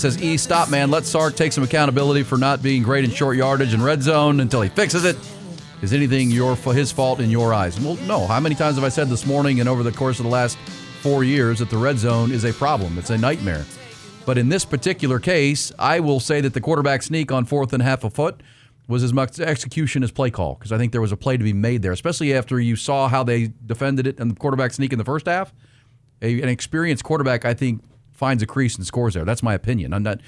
Says, stop, man. Let Sark take some accountability for not being great in short yardage and red zone until he fixes it. Is anything his fault in your eyes? Well, no. How many times have I said this morning and over the course of the last 4 years that the red zone is a problem? It's a nightmare. But in this particular case, I will say that the quarterback sneak on 4th and half a foot was as much execution as play call, because I think there was a play to be made there, especially after you saw how they defended it and the quarterback sneak in the first half. An experienced quarterback, I think, finds a crease and scores there. That's my opinion. I'm not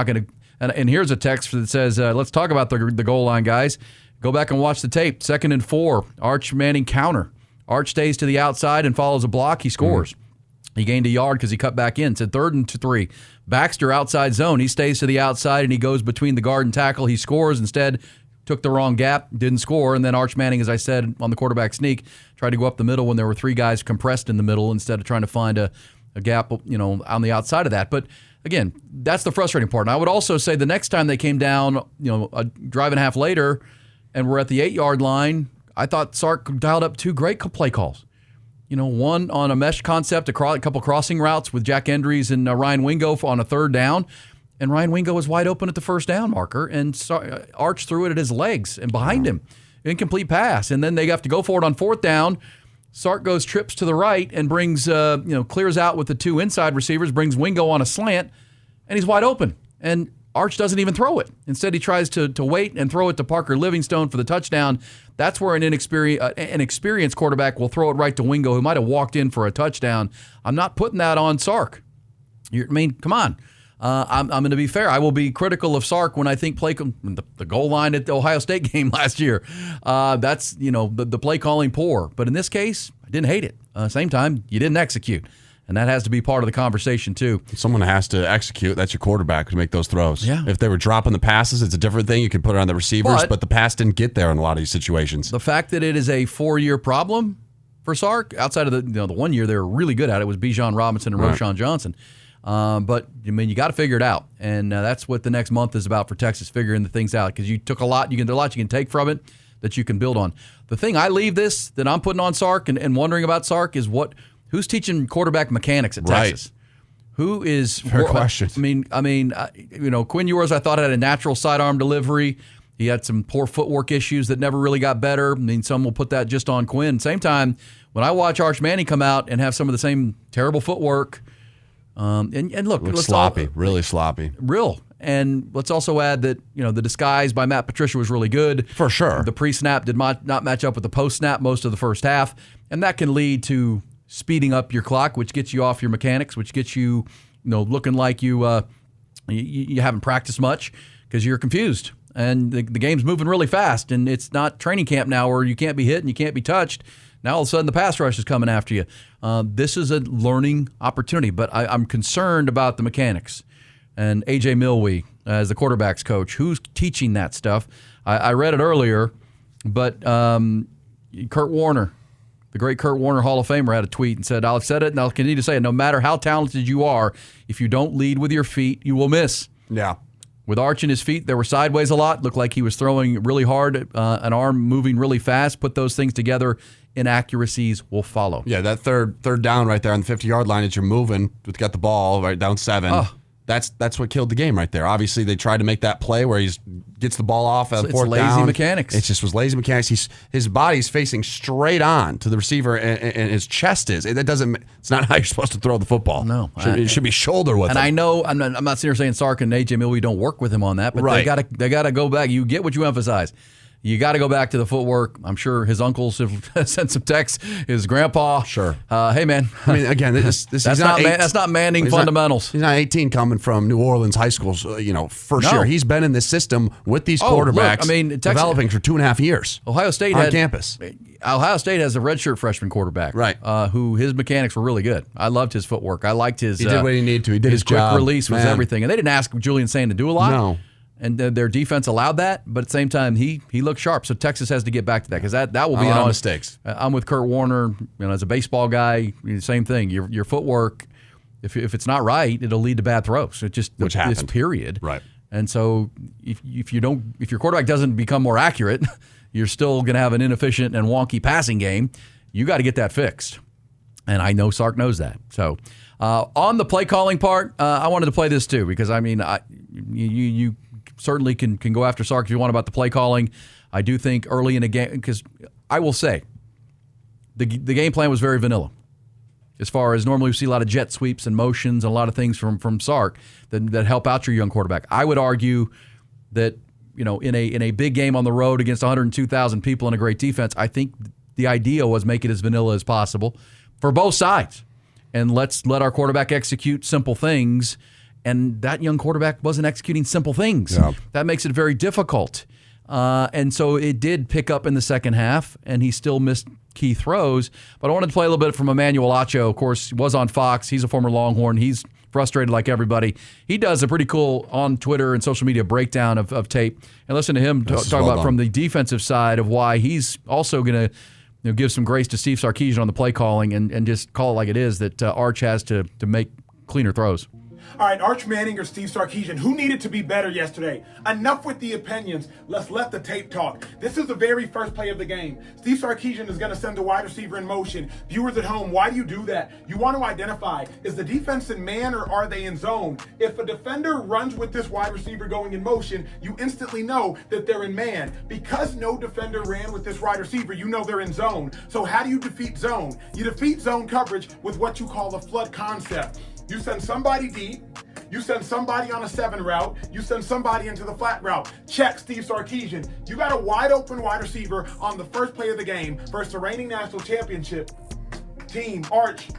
going to. And here's a text that says, "Let's talk about the goal line, guys. Go back and watch the tape. 2nd and 4, Arch Manning counter. Arch stays to the outside and follows a block. He scores. He gained a yard because he cut back in. Said 3rd and 3. Baxter outside zone. He stays to the outside and he goes between the guard and tackle. He scores. Instead, took the wrong gap, didn't score. And then Arch Manning, as I said, on the quarterback sneak, tried to go up the middle when there were 3 guys compressed in the middle instead of trying to find a gap, on the outside of that. But again, that's the frustrating part. And I would also say the next time they came down, a drive and a half later, and we're at the 8-yard line, I thought Sark dialed up 2 great play calls. One on a mesh concept, a couple crossing routes with Jack Endries and Ryan Wingo on a 3rd down. And Ryan Wingo was wide open at the 1st down marker, and Arch threw it at his legs and behind him. Incomplete pass. And then they have to go for it on 4th down. Sark trips to the right and brings, clears out with the 2 inside receivers, brings Wingo on a slant, and he's wide open. And Arch doesn't even throw it. Instead, he tries to wait and throw it to Parker Livingstone for the touchdown. That's where an experienced quarterback will throw it right to Wingo, who might have walked in for a touchdown. I'm not putting that on Sark. Come on. I'm going to be fair. I will be critical of Sark when I think the goal line at the Ohio State game last year. That's, the play calling poor. But in this case, I didn't hate it. Same time, you didn't execute. And that has to be part of the conversation, too. Someone has to execute. That's your quarterback to make those throws. Yeah. If they were dropping the passes, it's a different thing. You can put it on the receivers, but the pass didn't get there in a lot of these situations. The fact that it is a 4-year problem for Sark, outside of the 1 year they were really good at it, was Bijan Robinson and Roschon Johnson. But, you got to figure it out. And that's what the next month is about for Texas, figuring the things out. Because you took a lot. There's a lot you can take from it that you can build on. The thing I leave this, that I'm putting on Sark and wondering about Sark, is who's teaching quarterback mechanics at Texas? Who is... Fair question. Quinn Ewers, I thought, had a natural sidearm delivery. He had some poor footwork issues that never really got better. Some will put that just on Quinn. Same time, when I watch Arch Manning come out and have some of the same terrible footwork... And look, sloppy, really sloppy. And let's also add that, the disguise by Matt Patricia was really good. For sure. The pre-snap did not match up with the post-snap most of the first half. And that can lead to speeding up your clock, which gets you off your mechanics, which gets you, looking like you haven't practiced much because you're confused. And the game's moving really fast. And it's not training camp now where you can't be hit and you can't be touched. Now all of a sudden the pass rush is coming after you. This is a learning opportunity, but I'm concerned about the mechanics. And A.J. Milwee as the quarterback's coach, who's teaching that stuff? I read it earlier, but Kurt Warner, the great Kurt Warner Hall of Famer, had a tweet and said, I've said it and I'll continue to say it, no matter how talented you are, if you don't lead with your feet, you will miss. Yeah. With Arch in his feet, they were sideways a lot. Looked like he was throwing really hard, an arm moving really fast. Put those things together, inaccuracies will follow. Yeah, that third down right there on the 50-yard line as you're moving, got the ball right down 7. That's what killed the game right there. Obviously, they tried to make that play where he gets the ball off at 4th down. It's lazy mechanics. It just was lazy mechanics. His body's facing straight on to the receiver, and his chest is. It's not how you're supposed to throw the football. No, it should be shoulder width. And I know I'm not sitting here saying Sark and A.J. Milwee don't work with him on that, but they got to go back. You get what you emphasize. You got to go back to the footwork. I'm sure his uncles have sent some texts. His grandpa. Sure. Hey, man. Again, that's not Manning fundamentals. He's not 18 coming from New Orleans high school, first year. He's been in this system with these quarterbacks developing for 2.5 years. Ohio State on campus. Ohio State has a redshirt freshman quarterback. Right. Who his mechanics were really good. I loved his footwork. I liked his... He did what he needed to. He did his job. Quick release was everything. And they didn't ask Julian Sand to do a lot. No. And their defense allowed that, but at the same time, he looked sharp. So Texas has to get back to that because that will be a lot of mistakes. I'm with Kurt Warner. As a baseball guy, same thing. Your footwork, if it's not right, it'll lead to bad throws. Which happened. This period. Right. And so if your quarterback doesn't become more accurate, you're still going to have an inefficient and wonky passing game. You got to get that fixed. And I know Sark knows that. So on the play calling part, I wanted to play this too because, I mean, you certainly can go after Sark if you want about the play calling. I do think early in the game, because I will say the game plan was very vanilla. As far as normally we see a lot of jet sweeps and motions and a lot of things from Sark that help out your young quarterback. I would argue that, in a big game on the road against 102,000 people and a great defense, I think the idea was make it as vanilla as possible for both sides. And let's let our quarterback execute simple things. And that young quarterback wasn't executing simple things. Yeah. That makes it very difficult. And so it did pick up in the second half, and he still missed key throws. But I wanted to play a little bit from Emmanuel Acho. Of course, he was on Fox. He's a former Longhorn. He's frustrated like everybody. He does a pretty cool on Twitter and social media breakdown of tape. And listen to him talk about from the defensive side of why he's also going to give some grace to Steve Sarkisian on the play calling and just call it like it is, that Arch has to make cleaner throws. All right, Arch Manning or Steve Sarkisian, who needed to be better yesterday? Enough with the opinions. Let's let the tape talk. This is the very first play of the game. Steve Sarkisian is going to send the wide receiver in motion. Viewers at home, why do you do that? You want to identify, is the defense in man or are they in zone? If a defender runs with this wide receiver going in motion, you instantly know that they're in man. Because no defender ran with this wide receiver, you know they're in zone. So how do you defeat zone? You defeat zone coverage with what you call the flood concept. You send somebody deep, you send somebody on a 7 route, you send somebody into the flat route. Check Steve Sarkisian. You got a wide open wide receiver on the first play of the game versus the reigning national championship team, Arch.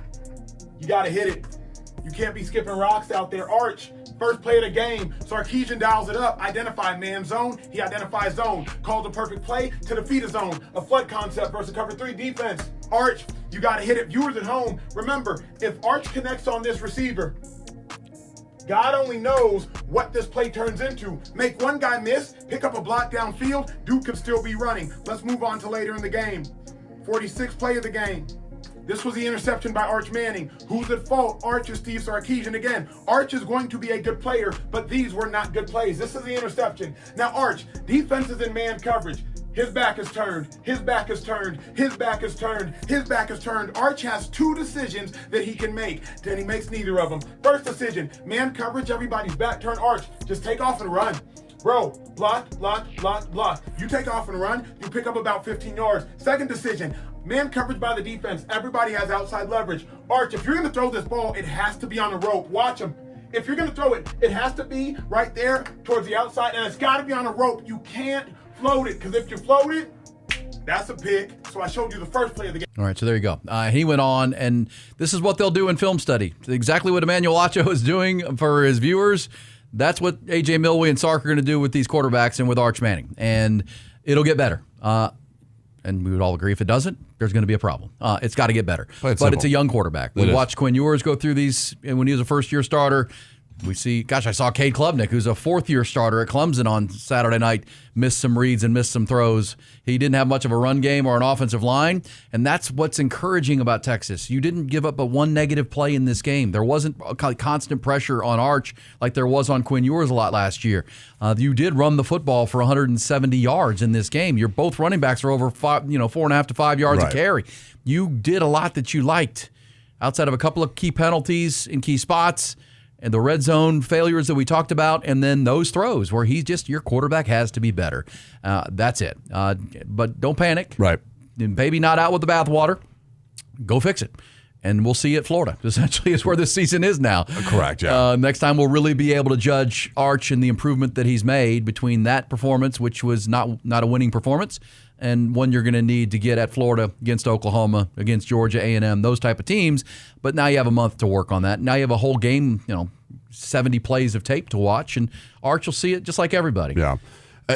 You got to hit it. You can't be skipping rocks out there. Arch, first play of the game, Sarkisian dials it up, identify man zone, he identifies zone, calls a perfect play to defeat a zone, a flood concept versus cover 3 defense. Arch, you got to hit it. Viewers at home, remember, if Arch connects on this receiver, God only knows what this play turns into. Make one guy miss, pick up a block downfield, dude could still be running. Let's move on to later in the game. 46th play of the game. This was the interception by Arch Manning. Who's at fault? Arch is Steve Sarkisian again. Arch is going to be a good player, but these were not good plays. This is the interception. Now Arch, defense is in man coverage. His back is turned, his back is turned, his back is turned, his back is turned. Arch has 2 decisions that he can make, and he makes neither of them. First decision, man coverage, everybody's back turned. Arch, just take off and run. Bro, block, block, block, block. You take off and run, you pick up about 15 yards. Second decision, man coverage by the defense. Everybody has outside leverage. Arch, if you're going to throw this ball, it has to be on a rope. Watch him. If you're going to throw it, it has to be right there towards the outside, and it's got to be on a rope. You can't float it, because if you float it, that's a pick. So I showed you the first play of the game. All right, so there you go. He went on, and this is what they'll do in film study. Exactly what Emmanuel Acho is doing for his viewers. That's what A.J. Milwee and Sark are going to do with these quarterbacks and with Arch Manning. And it'll get better. And we would all agree if it doesn't, there's going to be a problem. It's got to get better. But it's a young quarterback. We watched Quinn Ewers go through these when he was a first-year starter. We see, I saw Cade Klubnik, who's a fourth-year starter at Clemson on Saturday night, miss some reads and miss some throws. He didn't have much of a run game or an offensive line, and that's what's encouraging about Texas. You didn't give up but one negative play in this game. There wasn't constant pressure on Arch like there was on Quinn Ewers a lot last year. You did run the football for 170 yards in this game. Your both running backs are over 4.5 to 5 yards a carry. You did a lot that you liked outside of a couple of key penalties in key spots and the red zone failures that we talked about, and then those throws where your quarterback has to be better. That's it. But don't panic. Right. Baby not out with the bathwater. Go fix it. And we'll see you at Florida. Essentially is where this season is now. Correct, yeah. Next time we'll really be able to judge Arch and the improvement that he's made between that performance, which was not a winning performance, and one you're going to need to get at Florida, against Oklahoma, against Georgia A&M, those type of teams. But now you have a month to work on that. Now you have a whole game, 70 plays of tape to watch, and Arch will see it just like everybody. Yeah.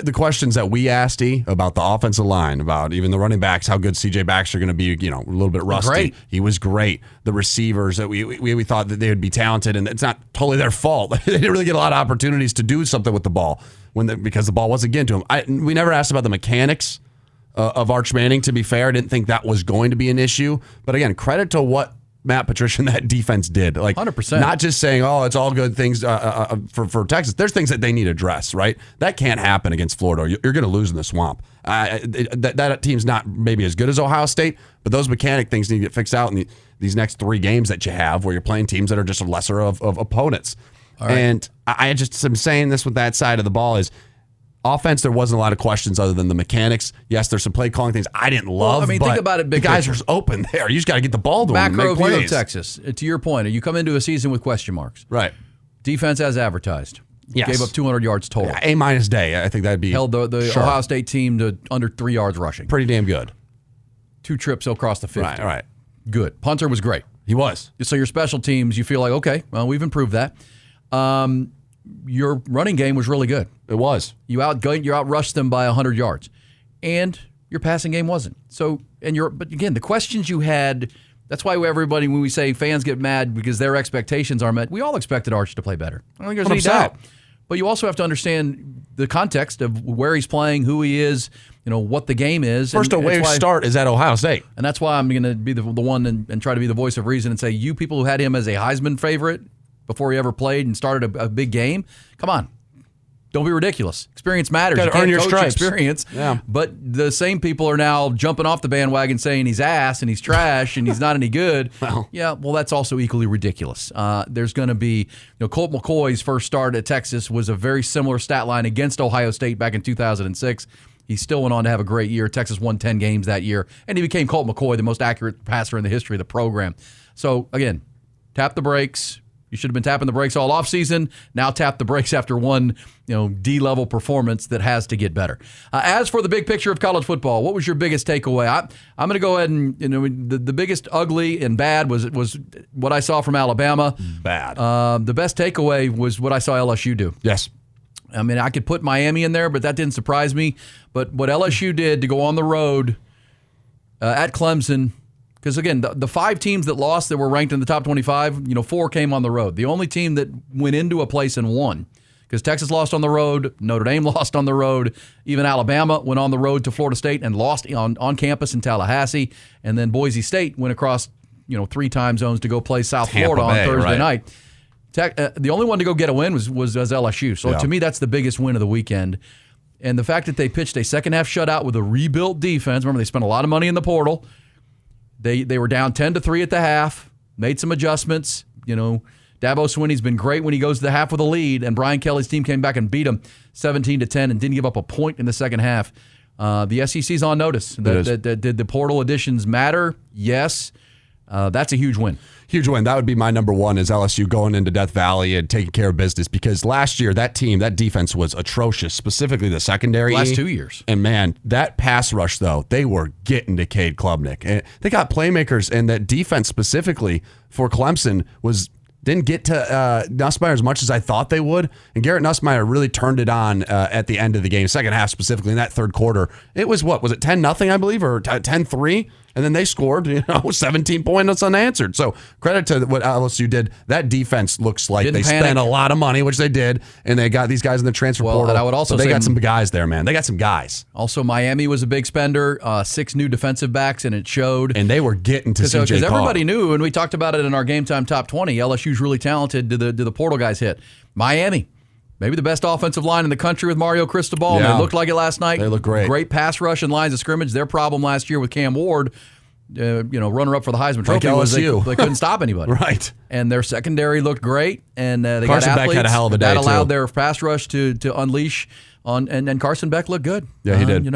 The questions that we asked about the offensive line, about even the running backs, how good C.J. Baxter going to be, a little bit rusty. Great. He was great. The receivers, that we thought that they would be talented, and it's not totally their fault. They didn't really get a lot of opportunities to do something with the ball because the ball wasn't getting to them. We never asked about the mechanics of Arch Manning, to be fair. I didn't think that was going to be an issue. But again, credit to what Matt Patricia and that defense did. Like 100%. Not just saying, oh, it's all good things for Texas. There's things that they need to address, right? That can't happen against Florida. You're going to lose in the swamp. That team's not maybe as good as Ohio State, but those mechanic things need to get fixed out in these next 3 games that you have where you're playing teams that are just a lesser of opponents. Right. And I just am saying this with that side of the ball is offense, there wasn't a lot of questions other than the mechanics. Yes, there's some play calling things I didn't love. Well, think about it. The guys are open there. You just got to get the ball to them. Macro view of Texas. To your point, you come into a season with question marks. Right. Defense as advertised. Yes. Gave up 200 yards total. Yeah, A- day. I think that'd be held the sure. Ohio State team to under 3 yards rushing. Pretty damn good. 2 trips across the 50. Right. Good. Punter was great. He was. So your special teams, you feel like, okay, well, we've improved that. Your running game was really good. It was. You outrushed them by 100 yards. And your passing game wasn't. But again, the questions you had, that's why everybody, when we say fans get mad because their expectations are met, we all expected Arch to play better. I don't think there's any doubt. But you also have to understand the context of where he's playing, who he is, what the game is. First away start is at Ohio State. And that's why I'm going to be the one and try to be the voice of reason and say, you people who had him as a Heisman favorite before he ever played and started a big game, come on. Don't be ridiculous. Experience matters. You can't earn your coach stripes. Experience. Yeah. But the same people are now jumping off the bandwagon saying he's ass and he's trash and he's not any good. Well, that's also equally ridiculous. There's going to be, Colt McCoy's first start at Texas was a very similar stat line against Ohio State back in 2006. He still went on to have a great year. Texas won 10 games that year, and he became Colt McCoy, the most accurate passer in the history of the program. So, again, tap the brakes. You should have been tapping the brakes all offseason. Now tap the brakes after one, D-level performance that has to get better. As for the big picture of college football, what was your biggest takeaway? I'm going to go ahead and, the biggest ugly and bad was what I saw from Alabama. Bad. The best takeaway was what I saw LSU do. Yes. I mean, I could put Miami in there, but that didn't surprise me. But what LSU did to go on the road at Clemson, because, again, the 5 teams that lost that were ranked in the top 25, 4 came on the road. The only team that went into a place and won, because Texas lost on the road, Notre Dame lost on the road, even Alabama went on the road to Florida State and lost on campus in Tallahassee, and then Boise State went across 3 time zones to go play South Florida on Thursday night. The only one to go get a win was LSU. So to me, that's the biggest win of the weekend. And the fact that they pitched a second-half shutout with a rebuilt defense. Remember, they spent a lot of money in the portal. They were down 10-3 at the half, made some adjustments. Dabo Swinney's been great when he goes to the half with a lead, and Brian Kelly's team came back and beat him 17-10 and didn't give up a point in the second half. The SEC's on notice. Did the portal additions matter? Yes. That's a huge win. Huge win. That would be my number one is LSU going into Death Valley and taking care of business, because last year that defense was atrocious, specifically the secondary. Last 2 years. And man, that pass rush, though, they were getting to Cade Klubnik. And they got playmakers, and that defense specifically for Clemson didn't get to Nussmeier as much as I thought they would. And Garrett Nussmeier really turned it on at the end of the game, second half specifically, in that third quarter. It was what? Was it 10-0, I believe, or 10-3? And then they scored, 17 points unanswered. So credit to what LSU did. That defense looks like they spent a lot of money, which they did, and they got these guys in the transfer portal. And I would also say they got some guys there, man. They got some guys. Also, Miami was a big spender, 6 new defensive backs, and it showed. And they were getting to CJ Carr. Because everybody knew, and we talked about it in our Game Time Top 20, LSU's really talented. Do the portal guys hit? Miami. Maybe the best offensive line in the country with Mario Cristobal. Yeah. They looked like it last night. They look great. Great pass rush and lines of scrimmage. Their problem last year with Cam Ward, runner-up for the Heisman Trophy, was they couldn't stop anybody. Right. And their secondary looked great, and they Carson got Beck athletes. had a hell of a day, that allowed too. their pass rush to unleash on, and Carson Beck looked good. Yeah, he did.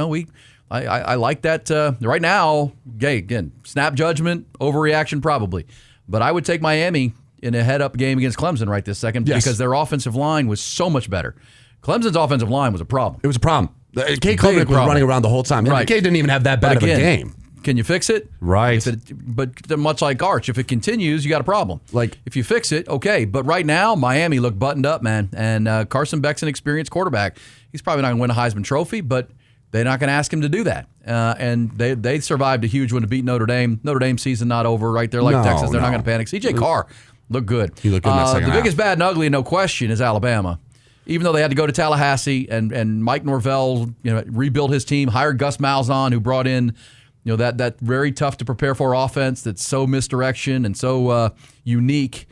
I like that. Right now, again, snap judgment, overreaction probably, but I would take Miami in a head-up game against Clemson right this second, because their offensive line was so much better. Clemson's offensive line was a problem. It was a problem. Cade Klubnik was running around the whole time. Right. Cade didn't even have that bad of a game. Can you fix it? Right. But much like Arch, if it continues, you got a problem. Like, if you fix it, okay. But right now, Miami looked buttoned up, man. And Carson Beck's an experienced quarterback. He's probably not going to win a Heisman Trophy, but they're not going to ask him to do that. And they survived a huge one to beat Notre Dame. Notre Dame season not over, right? They're like Texas. They're not going to panic. CJ Carr looked good. He looked good in that second The half. biggest bad and ugly, no question, is Alabama. Even though they had to go to Tallahassee, and Mike Norvell rebuilt his team, hired Gus Malzahn, who brought in that very tough to prepare for offense that's so misdirection and so unique.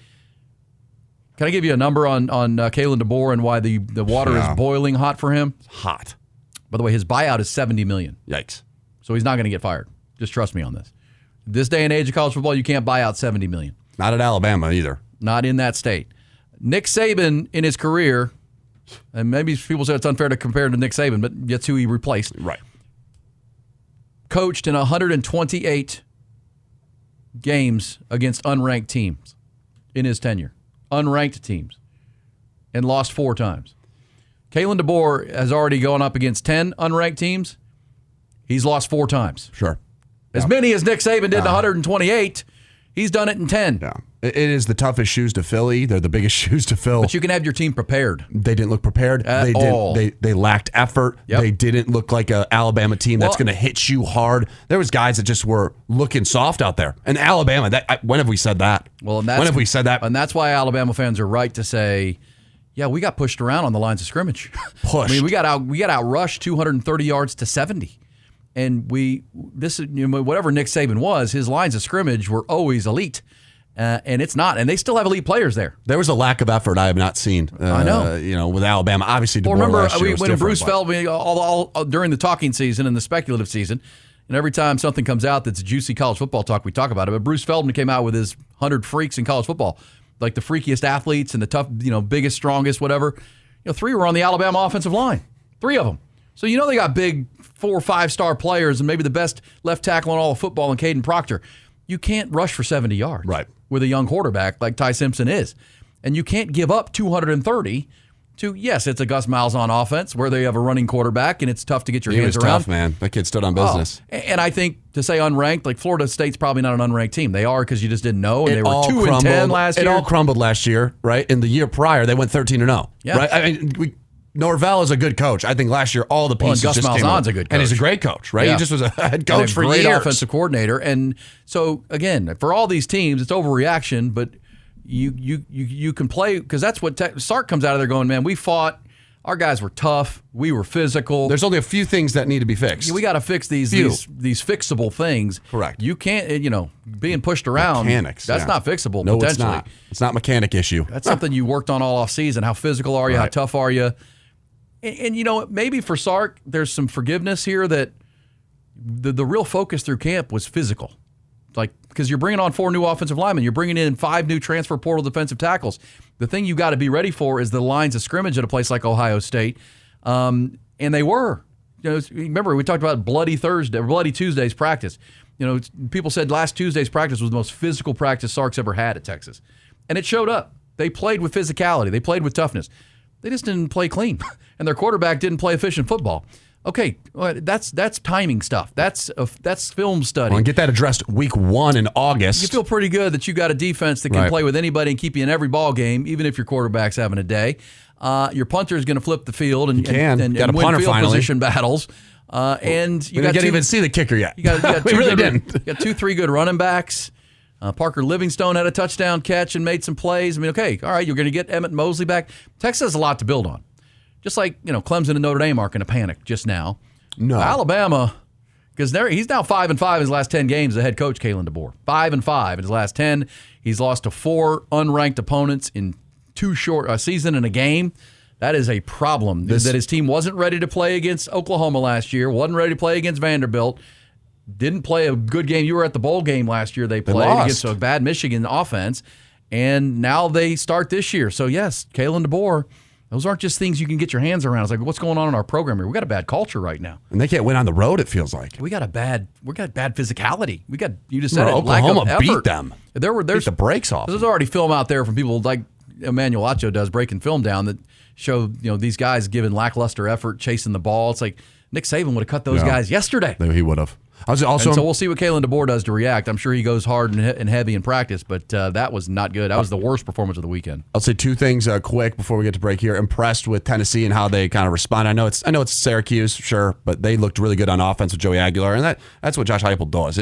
Can I give you a number on Kalen DeBoer and why the water is boiling hot for him? Hot. By the way, his buyout is $70 million. Yikes. So he's not going to get fired. Just trust me on this. This day and age of college football, you can't buy out $70 million. Not at Alabama either. Not in that state. Nick Saban in his career, and maybe people say it's unfair to compare to Nick Saban, but that's who he replaced. Right. Coached in 128 games against unranked teams in his tenure. Unranked teams. And lost 4 times. Kalen DeBoer has already gone up against 10 unranked teams. He's lost 4 times. Sure. As many as Nick Saban did in 128, he's done it in 10. Yeah. It is the toughest shoes to fill. They're the biggest shoes to fill. But you can have your team prepared. They didn't look prepared. At all. They lacked effort. Yep. They didn't look like an Alabama team that's going to hit you hard. There was guys that just were looking soft out there. And Alabama, when have we said that? Well, and when have we said that? And that's why Alabama fans are right to say, yeah, we got pushed around on the lines of scrimmage. Pushed. I mean, we got outrushed 230 yards to 70. And whatever Nick Saban was, his lines of scrimmage were always elite. And it's not. And they still have elite players there. There was a lack of effort I have not seen. I know. With Alabama. Obviously, DeBoer remember last year was when Bruce different, Feldman, all during the talking season and the speculative season, and every time something comes out that's juicy college football talk, we talk about it. But Bruce Feldman came out with his 100 freaks in college football, like the freakiest athletes and the tough, biggest, strongest, whatever. 3 were on the Alabama offensive line. 3 of them. So they got big 4 or 5-star players and maybe the best left tackle in all of football in Caden Proctor. You can't rush for 70 yards with a young quarterback like Ty Simpson is. And you can't give up 230 to, yes, it's a Gus Malzahn offense where they have a running quarterback and it's tough to get your hands around. Tough, man. That kid stood on business. And I think to say unranked, like Florida State's probably not an unranked team. They are because you just didn't know, and they were 2-10 last year. It all crumbled last year, right? In the year prior, they went 13-0. Yeah. Right? I mean, Norvell is a good coach. I think last year all the pieces Gus just came Malzahn's up. a good coach. And he's a great coach, right? Yeah. He just was a head coach for great years. Offensive coordinator. And so, again, for all these teams, it's overreaction, but you can play, because that's what Sark comes out of there going, man, we fought. Our guys were tough. We were physical. There's only a few things that need to be fixed. We got to fix these fixable things. Correct. You can't, being pushed around. Mechanics. That's not fixable, no, potentially. It's not. It's not mechanic issue. That's something you worked on all off season. How physical are you? How tough are you? And maybe for Sark, there's some forgiveness here that the real focus through camp was physical. Like, because you're bringing on 4 new offensive linemen. You're bringing in 5 new transfer portal defensive tackles. The thing you got to be ready for is the lines of scrimmage at a place like Ohio State. And they were. Remember, we talked about Bloody Tuesday's practice. People said last Tuesday's practice was the most physical practice Sark's ever had at Texas. And it showed up. They played with physicality. They played with toughness. They just didn't play clean. And their quarterback didn't play efficient football. Okay, that's timing stuff. That's film study. Well, and get that addressed week 1 in August. You feel pretty good that you got a defense that can play with anybody and keep you in every ball game, even if your quarterback's having a day. Your punter is going to flip the field and win field position battles. And you didn't even see the kicker yet. You got we really didn't. You got 2-3 good running backs. Parker Livingstone had a touchdown catch and made some plays. I mean, okay, all right, you're going to get Emmett Mosley back. Texas has a lot to build on. Just like, Clemson and Notre Dame aren't going to panic just now. No. Alabama, because he's now 5-5 in his last 10 games, the head coach, Kalen DeBoer. 5-5 in his last 10. He's lost to 4 unranked opponents in 2 short a season and a game. That is a problem. That his team wasn't ready to play against Oklahoma last year, wasn't ready to play against Vanderbilt, didn't play a good game. You were at the bowl game last year. They played against a bad Michigan offense, and now they start this year. So, yes, Kalen DeBoer, those aren't just things you can get your hands around. It's like, what's going on in our program here? We got a bad culture right now. And they can't win on the road, it feels like. We got bad physicality. You just said Oklahoma beat them. There's the brakes off. There's already film out there from people like Emmanuel Acho does, breaking film down, that show these guys giving lackluster effort, chasing the ball. It's like Nick Saban would have cut those guys yesterday. He would have. So we'll see what Kalen DeBoer does to react. I'm sure he goes hard and heavy in practice, but that was not good. That was the worst performance of the weekend. I'll say 2 things quick before we get to break here. Impressed with Tennessee and how they kind of respond. I know it's Syracuse, sure, but they looked really good on offense with Joey Aguilar, and that's what Josh Heupel does.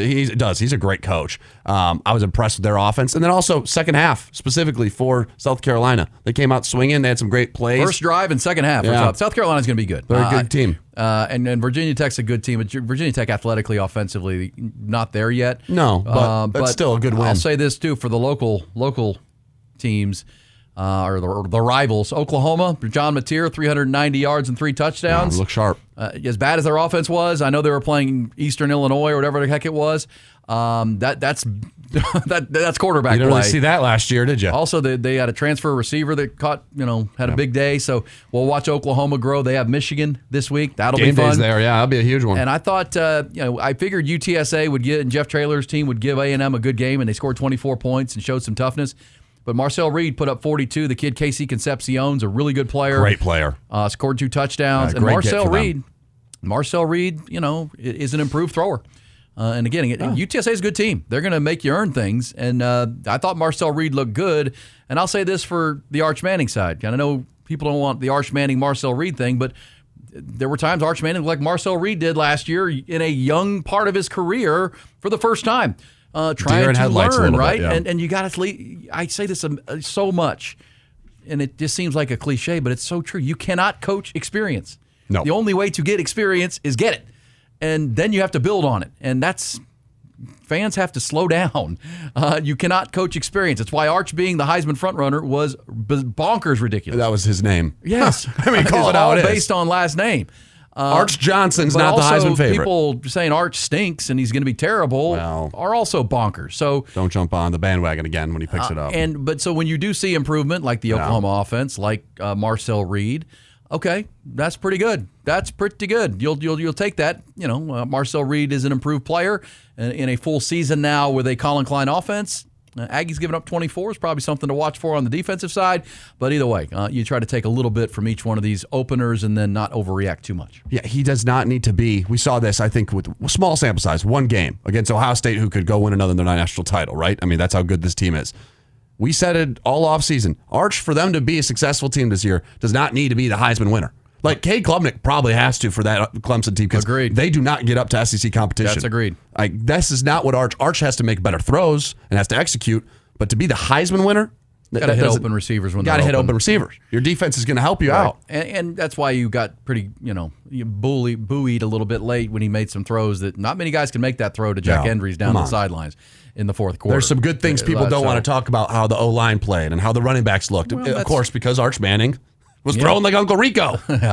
He's a great coach. I was impressed with their offense, and then also second half specifically for South Carolina. They came out swinging. They had some great plays. First drive and second half. Yeah. South Carolina's going to be good. They're a good team. And Virginia Tech's a good team. But Virginia Tech athletically offensively, not there yet. No, but that's still a good win. I'll say this, too, for the local teams, or the rivals. Oklahoma, John Mateer, 390 yards and 3 touchdowns. Look sharp. As bad as their offense was, I know they were playing Eastern Illinois or whatever the heck it was. That's quarterback You didn't play. really see that last year, did you? Also, they had a transfer receiver that had a big day. So we'll watch Oklahoma grow. They have Michigan this week. That'll Game be fun. days there, yeah, that'll be a huge one. And I thought, I figured UTSA would get, and Jeff Traylor's team would give A&M a good game, and they scored 24 points and showed some toughness. But Marcel Reed put up 42. The kid Casey Concepcion's a really good player. Great player. Scored 2 touchdowns. And Marcel Reed, is an improved thrower. And again, UTSA is a good team. They're going to make you earn things. And I thought Marcel Reed looked good. And I'll say this for the Arch Manning side. And I know people don't want the Arch Manning Marcel Reed thing, but there were times Arch Manning looked like Marcel Reed did last year in a young part of his career for the first time. Trying to learn, right? Bit, yeah. And you got to. I say this so much, and it just seems like a cliche, but it's so true. You cannot coach experience. No. The only way to get experience is get it, and then you have to build on it. And that's fans have to slow down. You cannot coach experience. That's why Arch being the Heisman frontrunner was bonkers ridiculous. That was his name. Yes, I mean, call it all how it is. based on last name. Arch Johnson's but not the also Heisman favorite. People saying Arch stinks and he's going to be terrible Well, are also bonkers. So don't jump on the bandwagon again when he picks it up. But so when you do see improvement, like the Oklahoma offense, like Marcel Reed, okay, that's pretty good. That's pretty good. You'll take that. Marcel Reed is an improved player in a full season now with a Colin Klein offense. Aggies giving up 24 is probably something to watch for on the defensive side. But either way, you try to take a little bit from each one of these openers and then not overreact too much. Yeah, he does not need to be. We saw this, I think, with small sample size, one game against Ohio State, who could go win another national title, right? I mean, that's how good this team is. We said it all offseason. Arch, for them to be a successful team this year, does not need to be the Heisman winner. Like, Cade Klubnik probably has to for that Clemson team because they do not get up to SEC competition. That's agreed. This is not what Arch has to make better throws and has to execute, but to be the Heisman winner, got to hit open receivers when they're got to hit open receivers. Your defense is going to help you out. And that's why you got pretty, you buoyed a little bit late when he made some throws that not many guys can make that throw to Jack Endries down the sidelines in the fourth quarter. There's some good things people don't want to talk about, how the O-line played and how the running backs looked. Of course, because Arch Manning was throwing like Uncle Rico. Yeah.